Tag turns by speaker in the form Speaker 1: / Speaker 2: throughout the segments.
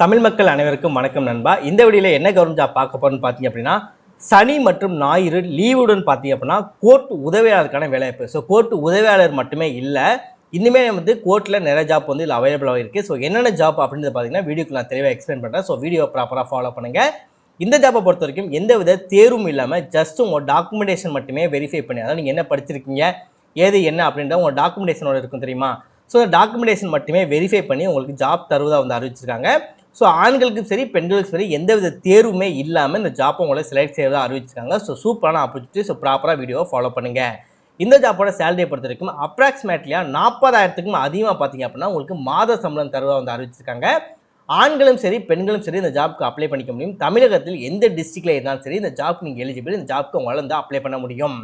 Speaker 1: தமிழ் மக்கள் அனைவருக்கும் வணக்கம் நண்பா. இந்த வீடியோல என்ன கவர்மெண்ட் ஜாப் பார்க்க போறோம்னு பார்த்தீங்க அப்படின்னா, சனி மற்றும் ஞாயிறு லீவுடன் பார்த்தீங்க அப்படின்னா, கோர்ட் உதவியாளருக்கான வேலைவாய்ப்பு. ஸோ கோர்ட் உதவியாளர் மட்டுமே இல்ல, இன்னுமே வந்து கோர்ட்ல நிறைய ஜாப் வந்து இதில் அவைலபிளாக இருக்கு. ஸோ என்னென்ன ஜாப் அப்படின்றத பார்த்தீங்கன்னா, வீடியோக்கு நான் தெளிவாக எக்ஸ்பிளைன் பண்ணுறேன். ஸோ வீடியோ ப்ராப்பராக ஃபாலோ பண்ணுங்க. இந்த ஜாப்பை பொறுத்த வரைக்கும் எந்த வித தேர்வும் இல்லாமல் ஜஸ்ட் உங்கள் டாக்குமெண்டேஷன் மட்டுமே வெரிஃபை பண்ணி, அதாவது நீங்கள் என்ன படிச்சிருக்கீங்க, ஏது என்ன அப்படின்ற உங்கள் டாக்குமெண்டேஷனோட இருக்கும் தெரியுமா? ஸோ டாக்குமெண்டேஷன் மட்டுமே வெரிஃபை பண்ணி உங்களுக்கு ஜாப் தருவதாக வந்து அறிவிச்சிருக்காங்க. ஸோ ஆண்களுக்கும் சரி பெண்களுக்கும் சரி எந்தவித தேர்வுமே இல்லாமல் இந்த ஜாப்பை உங்களை செலக்ட் செய்வதாக அறிவிச்சிருக்காங்க. ஸோ சூப்பரான ஆப்பர்ச்சுனிட்டி. ஸோ ப்ராப்பராக வீடியோவை ஃபாலோ பண்ணுங்க. இந்த ஜாப்போட சேலரியை பொறுத்த வரைக்கும் அப்ராக்சிமேட்லியா 40,000க்கும் அதிகமாக பார்த்தீங்க அப்படின்னா உங்களுக்கு மாத சம்பளம் தருவதாக வந்து அறிவிச்சிருக்காங்க. ஆண்களும் சரி பெண்களும் சரி இந்த ஜாப்க்கு அப்ளை பண்ணிக்க முடியும். தமிழகத்தில் எந்த டிஸ்ட்ரிக்ட்ல இருந்தாலும் சரி இந்த ஜாப்க்கு நீங்கள் எலிஜிபிள். இந்த ஜாப்க்கு உங்களால் வந்து அப்ளை பண்ண முடியும்.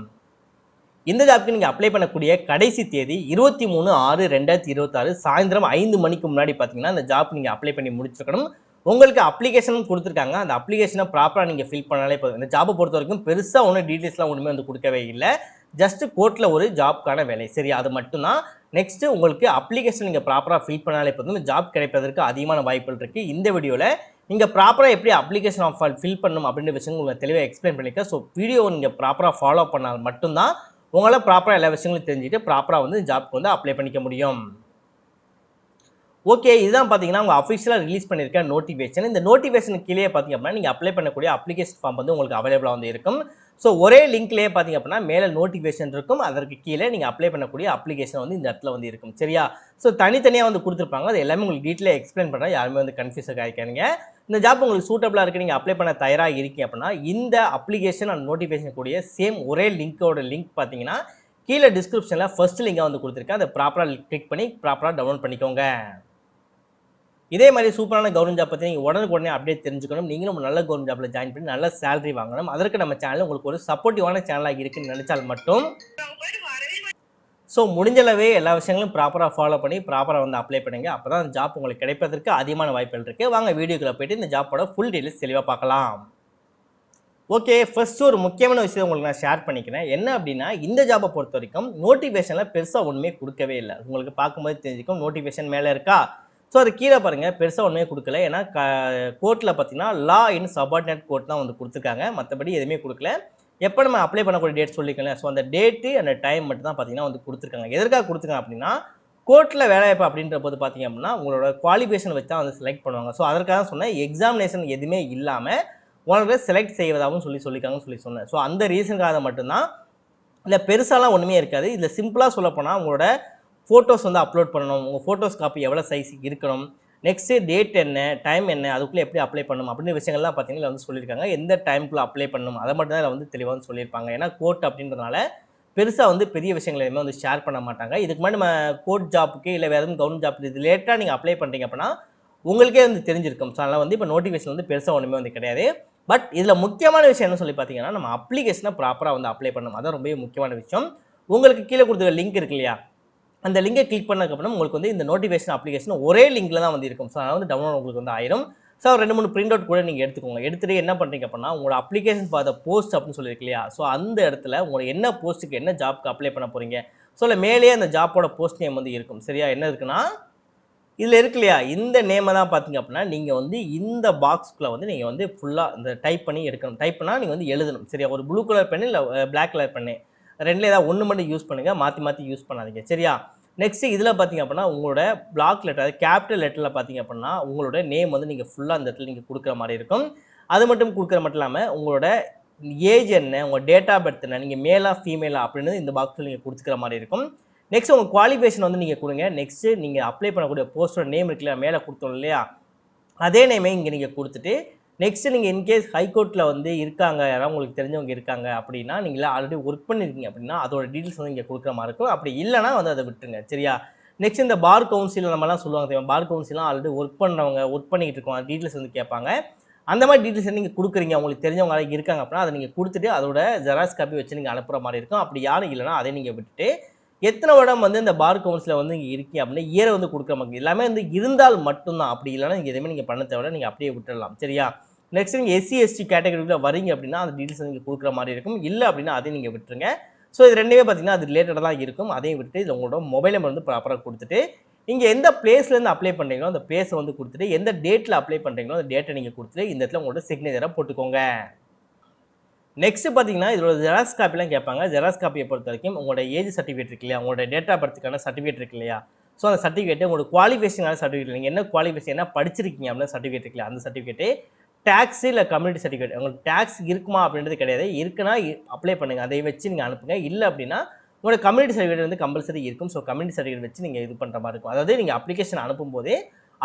Speaker 1: இந்த ஜாப்க்கு நீங்கள் அப்ளை பண்ணக்கூடிய கடைசி தேதி 23/6/2026 சாயந்தரம் 5 மணிக்கு முன்னாடி பார்த்தீங்கன்னா இந்த ஜாப் நீங்கள் அப்ளை பண்ணி முடிச்சிருக்கணும். உங்களுக்கு அப்ளிகேஷனும் கொடுத்துருக்காங்க. அந்த அப்ளிகேஷனை ப்ராப்பராக நீங்கள் ஃபில் பண்ணாலே போதும். இந்த ஜாப்பை பொறுத்த வரைக்கும் பெருசாக ஒன்றும் டீட்டெயில்ஸ்லாம் ஒன்றுமே வந்து கொடுக்கவே இல்லை. ஜஸ்ட் கோர்ட்டில் ஒரு ஜாப்க்கான வேலை, சரி, அது மட்டும்தான். நெக்ஸ்ட்டு உங்களுக்கு அப்ளிகேஷன் நீங்கள் ப்ராப்பராக ஃபில் பண்ணாலே போதும். ஜாப் கிடைப்பதற்கு அதிகமான வாய்ப்புகள் இருக்குது. இந்த வீடியோவில் நீங்கள் ப்ராப்பராக எப்படி அப்ளிகேஷன் ஆஃப் ஃபில் பண்ணணும் அப்படின்ற விஷயம் உங்களுக்கு தெளிவாக எக்ஸ்பிளைன் பண்ணியிருக்கேன். ஸோ வீடியோ நீங்கள் ப்ராப்பராக ஃபாலோ பண்ணால் மட்டும்தான் உங்களால் ப்ராப்பராக எல்லா விஷயங்களும் தெரிஞ்சுட்டு ப்ராப்பராக வந்து ஜாப்க்கு வந்து அப்ளை பண்ணிக்க முடியும். ஓகே, இதுதான் பார்த்தீங்கன்னா உங்கள் அஃபிஷியலாக ரிலீஸ் பண்ணியிருக்க நோட்டிஃபிகேஷன். இந்த நோட்டிஃபிகேஷனுக்கு கீழே பார்த்தீங்க அப்படின்னா நீங்கள் அப்ளை பண்ணக்கூடிய அப்ளிகேஷன் ஃபார்ம் வந்து உங்களுக்கு அவைலபிளாக வந்து இருக்கும். ஸோ ஒரே லிங்க்லேயே பார்த்தீங்க அப்படின்னா மேலே நோட்டிஃபிகேஷன் இருக்கும், அதற்கு கீழே நீங்கள் அப்ளை பண்ணக்கூடிய அப்ளிகேஷன் வந்து இந்த இடத்துல வந்து இருக்கும். சரியா? ஸோ தனித்தனியாக வந்து கொடுத்துருப்பாங்க. அது எல்லாமே உங்களுக்கு டீட்டெயிலாக எக்ஸ்பிளைன் பண்ணுறேன். யாருமே வந்து கன்ஃபியூஸாக ஆகிக்காதீங்க. இந்த ஜாப் உங்களுக்கு சூட்டபிளாக இருக்குது, நீங்கள் அப்ளை பண்ண தயாராக இருக்கீங்க அப்படின்னா இந்த அப்ளிகேஷன் அண்ட் நோட்டிஃபிகேஷன் கூடிய சேம் ஒரே லிங்க் பார்த்தீங்கன்னா கீழே டிஸ்கிரிப்ஷனில் ஃபர்ஸ்ட் லிங்காக வந்து கொடுத்துருக்கேன். அதை ப்ராப்பராக கிளிக் பண்ணி ப்ராப்பராக டவுன்லோட் பண்ணிக்கோங்க. இதே மாதிரி சூப்பரான கவர்மெண்ட் ஜாப் பற்றி நீங்கள் உடனுக்குடனே அப்டேட் தெரிஞ்சுக்கணும். நீங்களும் நல்ல கவர்மெண்ட் ஜாப்பில் ஜாயின் பண்ணி நல்ல சேலரி வாங்கணும். அதற்கு நம்ம சேனல் உங்களுக்கு ஒரு சப்போர்ட்டிவான சேனலாக இருக்குன்னு நினைச்சால் மட்டும் ஸோ முடிஞ்சளவே எல்லா விஷயங்களும் ப்ராப்பராக ஃபாலோ பண்ணி ப்ராப்பராக வந்து அப்ளை பண்ணுங்க. அப்போ தான் ஜாப் உங்களுக்கு கிடைப்பதற்கு அதிகமான வாய்ப்புகள் இருக்குது. வாங்க வீடியோக்குள்ளே போயிட்டு இந்த ஜாப்போட ஃபுல் டீட்டெயில்ஸ் தெளிவாக பார்க்கலாம். ஓகே, ஃபர்ஸ்ட் ஒரு முக்கியமான விஷயம் உங்களுக்கு நான் ஷேர் பண்ணிக்கிறேன். என்ன அப்படின்னா இந்த ஜாப்பை பொறுத்த வரைக்கும் நோட்டிஃபிகேஷனில் பெருசாக ஒன்றுமே கொடுக்கவே இல்லை. உங்களுக்கு பார்க்கும்போது தெரிஞ்சுக்கும் நோட்டிஃபிகேஷன் மேலே இருக்கா. ஸோ அது கீழே பாருங்கள், பெருசாக ஒன்றுமே கொடுக்கல. ஏன்னா கோர்ட்டில் பார்த்தீங்கன்னா லா இன் சபார்டினேட் கோர்ட் தான் வந்து கொடுத்துருக்காங்க. மற்றபடி எதுவுமே கொடுக்கல. எப்போ நம்ம அப்ளை பண்ணக்கூடிய டேட் சொல்லிக்கலாம். ஸோ அந்த டேட்டு அந்த டைம் மட்டும் தான் பார்த்தீங்கன்னா வந்து கொடுத்துருக்காங்க. எதற்காக கொடுத்துருக்காங்க அப்படின்னா கோர்ட்டில் வேலைவாய்ப்பு அப்படின்ற போது பார்த்தீங்க அப்படின்னா உங்களோட குவாலிஃபிகேஷன் வச்சு தான் வந்து செலக்ட் பண்ணுவாங்க. ஸோ அதற்காக சொன்னேன், எக்ஸாமினேஷன் எதுவுமே இல்லாமல் உங்களுக்கு செலக்ட் செய்வதாகவும் சொல்லியிருக்காங்கன்னு சொன்னேன். ஸோ அந்த ரீசனுக்காக மட்டும்தான். இல்லை பெருசாலாம் ஒன்றுமே இருக்காது. இதில் சிம்பிளாக சொல்லப்போனால் உங்களோட ஃபோட்டோஸ் வந்து அப்லோட் பண்ணணும். உங்கள் ஃபோட்டோஸ் காப்பி எவ்வளோ சைஸ் இருக்கணும், நெக்ஸ்ட்டு டேட் என்ன, டைம் என்ன, அதுக்குள்ளே எப்படி அப்ளை பண்ணணும் அப்படின்ற விஷயங்கள்லாம் பார்த்தீங்கன்னா வந்து சொல்லியிருக்காங்க. எந்த டைமுக்குள்ளே அப்ளை பண்ணணும் அதை மட்டும் தான் வந்து தெளிவாக வந்து சொல்லியிருப்பாங்க. ஏன்னா கோர்ட் அப்படின்றதுனால பெருசாக வந்து பெரிய விஷயங்கள் எதுவுமே வந்து ஷேர் பண்ண மாட்டாங்க. இதுக்கு முன்னாடி நம்ம கோர்ட் ஜாப்புக்கு இல்லை வேறு எதுவும் கவர்மெண்ட் ஜாப் இது லேட்டாக நீங்கள் அப்ளை பண்ணுறீங்க அப்படின்னா உங்களுக்கே வந்து தெரிஞ்சிருக்கும். ஸோ அதனால் வந்து இப்போ நோட்டிஃபிகேஷன் வந்து பெருசாக ஒன்றுமே வந்து கிடையாது. பட் இதில் முக்கியமான விஷயம் என்ன சொல்லி பார்த்தீங்கன்னா நம்ம அப்ளிகேஷனை ப்ராப்பராக வந்து அப்ளை பண்ணணும். அதான் ரொம்ப முக்கியமான விஷயம். உங்களுக்கு கீழே கொடுத்துருக்க லிங்க் இருக்கு இல்லையா, அந்த லிங்கை கிளிக் பண்ணதுக்கப்புறம் உங்களுக்கு வந்து இந்த நோட்டிஃபிகேஷன் அப்ளிகேஷன் ஒரே லிங்கில் தான் வந்து இருக்கும். ஸோ அதனால் வந்து டவுன்லோட் உங்களுக்கு வந்து ஆயிரும். ஸோ 2-3 பிரிண்ட் அவுட் கூட நீங்கள் எடுத்துக்கோங்க. எடுத்துகிட்டு என்ன பண்ணுறீங்க அப்படின்னா உங்களோட அப்ளிகேஷன் ஃபார் த போஸ்ட் அப்படின்னு சொல்லியிருக்கு இல்லையா, ஸோ அந்த இடத்துல உங்களை என்ன போஸ்ட்டுக்கு என்ன ஜாப்க்கு அப்ளை பண்ண போகிறீங்க, ஸோ இல்லை மேலேயே அந்த ஜாப்போட போஸ்ட் நேம் வந்து இருக்கும். சரியா? என்ன இருக்குன்னா இதில் இருக்கு இல்லையா, இந்த நேமை தான் பார்த்தீங்க அப்படின்னா நீங்கள் வந்து இந்த பாக்ஸ்க்குள்ளே வந்து நீங்கள் வந்து ஃபுல்லாக இந்த டைப் பண்ணி எடுக்கணும். டைப் பண்ணால் நீங்கள் வந்து எழுதணும். சரியா? ஒரு ப்ளூ கலர் பெண்ணு இல்லை பிளாக் கலர் பெண்ணு, ரெண்டில் ஏதாவது ஒன்று மட்டும் யூஸ் பண்ணுங்கள். மாற்றி யூஸ் பண்ணாதீங்க. சரியா? நெக்ஸ்ட்டு இதில் பார்த்தீங்க அப்படின்னா உங்களோட பிளாக் லெட்டர், அதாவது கேபிட்டல் லெட்டரில் பார்த்தீங்க அப்படின்னா உங்களோட நேம் வந்து நீங்கள் ஃபுல்லாக அந்த இடத்துல நீங்கள் கொடுக்குற மாதிரி இருக்கும். அது மட்டும் கொடுக்குற மட்டும் இல்லாமல் உங்களோட ஏஜ் என்ன, உங்கள் டேட் ஆஃப் பர்த் என்ன, நீங்கள் மேலா ஃபீமேலா அப்படின்னு இந்த பாக்ஸில் நீங்கள் கொடுத்துக்கிற மாதிரி இருக்கும். நெக்ஸ்ட் உங்கள் குவாலிஃபிகேஷன் வந்து நீங்கள் கொடுங்க. நெக்ஸ்ட்டு நீங்கள் அப்ளை பண்ணக்கூடிய போஸ்டோட நேம் இருக்குல்ல, மேலே கொடுத்தோம் இல்லையா, அதே நேமே இங்கே நீங்கள் கொடுத்துட்டு நெக்ஸ்ட்டு நீங்கள் இன்கேஸ் ஹைகோர்ட்டில் வந்து இருக்காங்க, யாராவது உங்களுக்கு தெரிஞ்சவங்க இருக்காங்க அப்படின்னா நீங்களே ஆல்ரெடி ஒர்க் பண்ணியிருக்கீங்க அப்படின்னா அதோட டீட்டெயில்ஸ் வந்து இங்கே கொடுக்குற மாதிரி இருக்கும். அப்படி இல்லைனா வந்து அதை விட்டுருங்க. சரியா? நெக்ஸ்ட் இந்த பார் கவுன்சில் நம்மலாம் சொல்லுவாங்க தெரியும், பார் கவுன்சிலாம் ஆல்ரெடி ஒர்க் பண்ணிக்கிட்டு இருக்கோம், டீட்டெயில்ஸ் வந்து கேட்பாங்க. அந்த மாதிரி டீட்டெயில்ஸ் நீங்கள் கொடுக்குறீங்க, உங்களுக்கு தெரிஞ்சவங்க யாராவது இருக்காங்க அப்படின்னா அதை நீங்கள் கொடுத்துட்டு அதோட ஜெராக்ஸ் காப்பி வச்சு நீங்கள் அனுப்புகிற மாதிரி இருக்கும். அப்படி யாரும் இல்லைனா அதை நீங்கள் விட்டுட்டு எத்தனை வருடம் வந்து இந்த பார் கவுன்சிலில் வந்து இங்கே இருக்கீங்க அப்படின்னா இயரை வந்து கொடுக்குற மாதிரி எல்லாமே வந்து இருந்தால் மட்டும்தான். அப்படி இல்லைனா நீங்கள் எதுவுமே நீங்கள் பண்ண தேவை, நீங்கள் அப்படியே விட்டுடலாம். சரியா? நெக்ஸ்ட் நீங்கள் எஸ்சி எஸ்டி கேட்டகரியில் வரீங்க அப்படின்னா அந்த டீட்டெயில்ஸ் நீங்கள் கொடுக்குற மாதிரி இருக்கும். இல்லை அப்படின்னா அதையும் நீங்கள் விட்டுருங்க. ஸோ இது ரெண்டுமே பார்த்தீங்கன்னா அது ரிலேட்டடாக தான் இருக்கும். அதையும் விட்டு இதில் உங்களோட மொபைல் நம்பர் வந்து ப்ராப்பராக கொடுத்துட்டு இங்கே எந்த பிளேஸ்லேருந்து அப்ளை பண்ணுறீங்களோ அந்த பிளேஸை வந்து கொடுத்துட்டு எந்த டேட்டில் அப்ளை பண்ணுறீங்களோ அந்த டேட்டை நீங்கள் கொடுத்துட்டு இந்த இடத்துல உங்களோட சிக்னேச்சரை போட்டுக்கோங்க. நெக்ஸ்ட் பார்த்தீங்கன்னா இதோட ஜெராக்ஸ் காப்பிலாம் கேட்பாங்க. ஜெராக்ஸ் காப்பியை பொறுத்த வரைக்கும் உங்களோட ஏஜ் சர்டிஃபிகேட் இருக்கு இல்லையா, உங்களோட டேட் ஆஃப் பர்த்துக்கான சர்டிஃபிகேட் இருக்கு இல்லையா, ஸோ அந்த சர்டிஃபிகேட் உங்களோட குவாலிஃபிகேஷனான சர்டிஃபிகேட், நீங்கள் என்ன குவாலிஃபிகேஷன் என்ன படிச்சிருக்கீங்க அப்படின்னு சர்டிஃபிகேட் இருக்குல்ல அந்த சர்டிஃபிகேட்டு, டேக்ஸ் இல்லை கம்யூனிட்டி சர்டிஃபிகேட், உங்களுக்கு டேக்ஸ் இருக்குமா அப்படின்றது கிடையாது. இருக்குன்னா அப்ளை பண்ணுங்கள், அதை வச்சு நீங்கள் அனுப்புங்க. இல்லை அப்படின்னா உங்களோட கம்யூனிட்டி சர்டிஃபிகேட் வந்து கம்பல்சரி இருக்கும். ஸோ கம்யூனிட்டி சர்டிஃபிகேட் வச்சு நீங்கள் இது பண்ணுற மாதிரி இருக்கும். அதாவது நீங்கள் அப்ளிகேஷன் அனுப்பும்போதே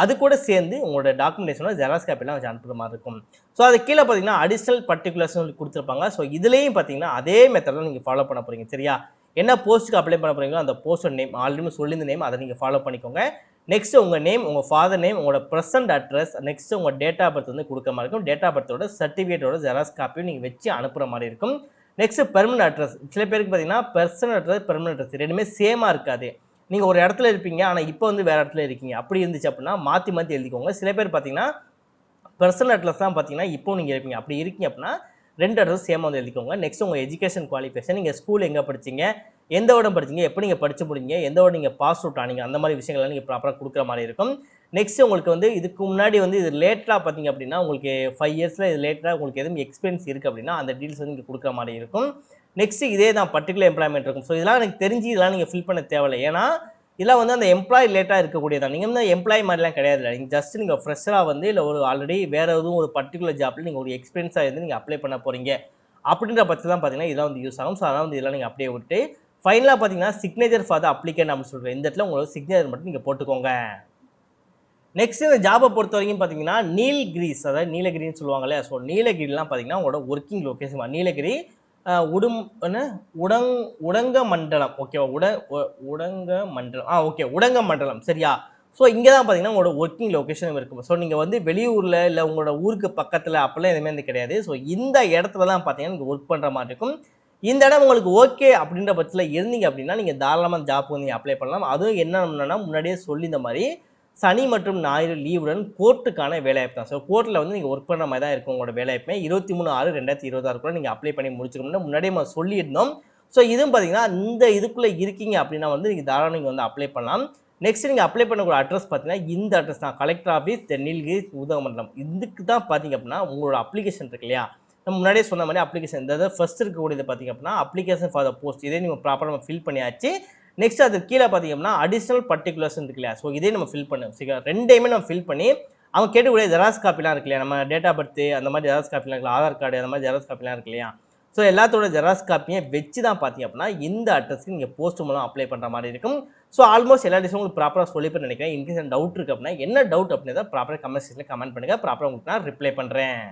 Speaker 1: அது கூட சேர்ந்து உங்களோட டாக்குமெண்டேஷனோட ஜெராக்ஸ் காப்பிலாம் வச்சு அனுப்புற மாதிரி இருக்கும். ஸோ அது கீழே பார்த்தீங்கன்னா அடிஷனல் பர்டிகுலர்ஸ் கொடுத்துருப்பாங்க. ஸோ இதுலேயும் பார்த்தீங்கன்னா அதே மெத்தட் தான் நீங்கள் ஃபாலோ பண்ண போகிறீங்க. சரியா, என்ன போஸ்ட்டுக்கு அப்ளை பண்ண போகிறீங்களோ அந்த போஸ்டோட நேம் ஆல்ரெடி சொல்லியிருந்த நேம் அதை நீங்கள் ஃபாலோ பண்ணிக்கோங்க. நெக்ஸ்ட் உங்கள் நேம், உங்கள் ஃபாதர் நேம், உங்களோட ப்ரெசன்ட் அட்ரஸ், நெக்ஸ்ட் உங்கள் டேட் ஆஃப் பர்த் வந்து கொடுக்க மாதிரி இருக்கும். டேட் ஆஃப் பர்த்தோட சர்டிஃபிகேட்டோட ஜெராக்ஸ் காப்பியும் நீங்கள் வச்சு அனுப்புகிற மாதிரி இருக்கும். நெக்ஸ்ட் பெர்மனன்ட் அட்ரஸ், சில பேருக்கு பார்த்தீங்கன்னா பர்சனல் அட்ரஸ் பெர்மனன்ட் அட்ரஸ் ரெண்டுமே சேமாக இருக்காது. நீங்கள் ஒரு இடத்துல இருப்பீங்க ஆனால் இப்போ வந்து வேறு இடத்துல இருக்கீங்க. அப்படி இருந்துச்சு அப்படின்னா மாற்றி மாற்றி எழுதிக்கோங்க. சில பேர் பார்த்தீங்கன்னா பர்சனல் அட்ரஸ் தான் பார்த்தீங்கன்னா இப்போ நீங்கள் இருப்பீங்க. அப்படி இருக்கீங்க அப்படின்னா 2 அட்ரஸ் சேமாக வந்து எழுதிக்கோங்க. நெக்ஸ்ட் உங்கள் எஜுகேஷன் குவாலிஃபிகேஷன், நீங்கள் ஸ்கூல் எங்கே படிச்சிங்க, எந்த வருடம் படிச்சிங்க, எப்போ நீங்கள் படிச்சு முடிங்க, எந்த வருடம் நீங்கள் பாஸ் அவுட் ஆனீங்க, அந்த மாதிரி விஷயங்கள்லாம் நீங்கள் ப்ராப்பராக கொடுக்குற மாதிரி இருக்கும். நெக்ஸ்ட் உங்களுக்கு வந்து இதுக்கு முன்னாடி வந்து இது லேட்டராக பார்த்தீங்க அப்படின்னா உங்களுக்கு 5 இயர்ஸில் இது லேட்டராக உங்களுக்கு எதுவும் எக்ஸ்பீரியன்ஸ் இருக்குது அப்படின்னா அந்த டீல்ஸ் வந்து நீங்கள் கொடுக்குற மாதிரி இருக்கும். நெக்ஸ்ட் இதே தான் பர்டிகுலர் எம்ப்ளாய்மெண்ட் இருக்கும். ஸோ இதெல்லாம் எனக்கு தெரிஞ்சு இதெல்லாம் நீங்கள் ஃபில் பண்ண தேவையில்லை. ஏன்னா இதெல்லாம் வந்து அந்த எம்ப்ளாயி லேட்டாக இருக்கக்கூடியதான். நீங்கள் வந்து எம்ப்ளாயி மாதிரிலாம் கிடையாது. நீங்கள் ஜஸ்ட் நீங்கள் ஃப்ரெஷராக வந்து இல்லை ஒரு ஆல்ரெடி வேறு எதுவும் ஒரு பர்டிகுலர் ஜாப்பில் நீங்கள் ஒரு எக்ஸ்பீரியன்ஸாக இருந்து நீங்கள் அப்ளை பண்ண போகிறீங்க அப்படின்ற பட்சம் தான் பார்த்தீங்கன்னா இதெல்லாம் வந்து யூஸ் ஆகும். ஸோ அதான் வந்து இதெல்லாம் நீங்கள் அப்படியே விட்டு ஃபைனலாக பார்த்தீங்கன்னா சிக்னேச்சர் ஃபார் த அப்ளிகேண்ட் அப்படின்னு சொல்கிறேன். இந்த இடத்துல உங்களோட சிக்னேச்சர் மட்டும் நீங்கள் போட்டுக்கோங்க. நெக்ஸ்ட் இந்த ஜாபை பொறுத்த வரைக்கும் பார்த்தீங்கன்னா நீல்கிரிஸ், அதாவது நீலகிரின்னு சொல்லுவாங்களே, ஸோ நீலகிரிலாம் பார்த்தீங்கன்னா உங்களோட ஒர்க்கிங் லொக்கேஷன் நீலகிரி உடங்க மண்டலம். ஓகேவா, உடங்க மண்டலம் ஓகே உடங்க மண்டலம். சரியா, ஸோ இங்கே தான் பார்த்தீங்கன்னா உங்களோட ஒர்க்கிங் லொக்கேஷன் இருக்கும். ஸோ நீங்கள் வந்து வெளியூரில் இல்லை உங்களோட ஊருக்கு பக்கத்தில் அப்போல்லாம் எதுவுமே வந்து கிடையாது. ஸோ இந்த இடத்துல தான் பார்த்தீங்கன்னா நீங்கள் ஒர்க் பண்ணுற மாதிரி இருக்கும். இந்த இடம் உங்களுக்கு ஓகே அப்படின்ற பட்சத்தில் இருந்தீங்க அப்படின்னா நீங்கள் தாராளமாக ஜாப் வந்து அப்ளை பண்ணலாம். அதுவும் என்னன்னா முன்னாடியே சொல்லி இந்த மாதிரி சனி மற்றும் ஞாயிறு லீவுடன் கோர்ட்டுக்கான வேலைவாய்ப்பு தான். ஸோ கோர்ட்டில் வந்து நீங்கள் ஒர்க் பண்ணுற மாதிரி தான் இருக்கும் உங்களோட வேலைவாய்ப்புமே. 23/6/2026 கூட நீங்கள் அப்ளை பண்ணி முடிச்சுக்கணும்னு முன்னாடியே நம்ம சொல்லியிருந்தோம். ஸோ இதுவும் பார்த்தீங்கன்னா இந்த இதுக்குள்ளே இருக்கீங்க அப்படின்னா வந்து நீங்கள் தாராளம் நீங்கள் வந்து அப்ளை பண்ணலாம். நெக்ஸ்ட் நீங்கள் அப்ளை பண்ணக்கூடிய அட்ரஸ் பார்த்தீங்கன்னா இந்த அட்ரஸ் தான், கலெக்டர் ஆஃபீஸ் நீலகிரி உதகமண்டலம். இதுக்கு தான் பார்த்தீங்க அப்படின்னா உங்களோட அப்ளிகேஷன் இருக்கு இல்லையா, நம்ம முன்னாடியே சொன்ன மாதிரி அப்ளிகேஷன் இந்த ஃபர்ஸ்ட் இருக்கக்கூடியது பார்த்தீங்க அப்படின்னா அப்ளிகேஷன் ஃபார் த போஸ்ட், இதே நீங்கள் ப்ராப்பராக நம்ம ஃபில் பண்ணியாச்சு. நெக்ஸ்ட் அது கீழே பார்த்தீங்க அப்படின்னா அடிஷனல் பர்டிகுலர்ஸ் இருக்கு இல்லையா, ஸோ இதே நம்ம ஃபில் பண்ணு சரி ரெண்டையுமே நம்ம ஃபில் பண்ணி அவங்க கேட்கக்கூடிய ஜெராக்ஸ் காப்பிலாம் இருக்கு இல்லையா, நம்ம டேட் ஆஃப் பர்த் அந்த மாதிரி ஜெராக்ஸ் காப்பிலாம் இருக்குல்ல, ஆதார் கார்டு அந்த மாதிரி ஜெராக்ஸ் காப்பிலாம் இருக்கு இல்லையா, ஸோ எல்லாத்தோட ஜெராக்ஸ் காப்பியை வச்சு தான் பார்த்தீங்க அப்படின்னா இந்த அட்ரஸ்க்கு நீங்கள் போஸ்ட் மூலம் அப்ளை பண்ணுற மாதிரி இருக்கும். ஸோ ஆல்மோஸ்ட் எல்லா டிஷும் உங்களுக்கு ப்ராப்பராக சொல்லிப்பேன் நினைக்கிறேன். இன்கேஸ் டவுட் இருக்குது அப்படின்னா என்ன டவுட் அப்படின்னா ப்ராப்பராக கமெண்ட் செக்ஷனில் கமெண்ட் பண்ணுங்கள், ப்ராப்பராக உங்களுக்கு நான் ரிப்ளை பண்ணுறேன்.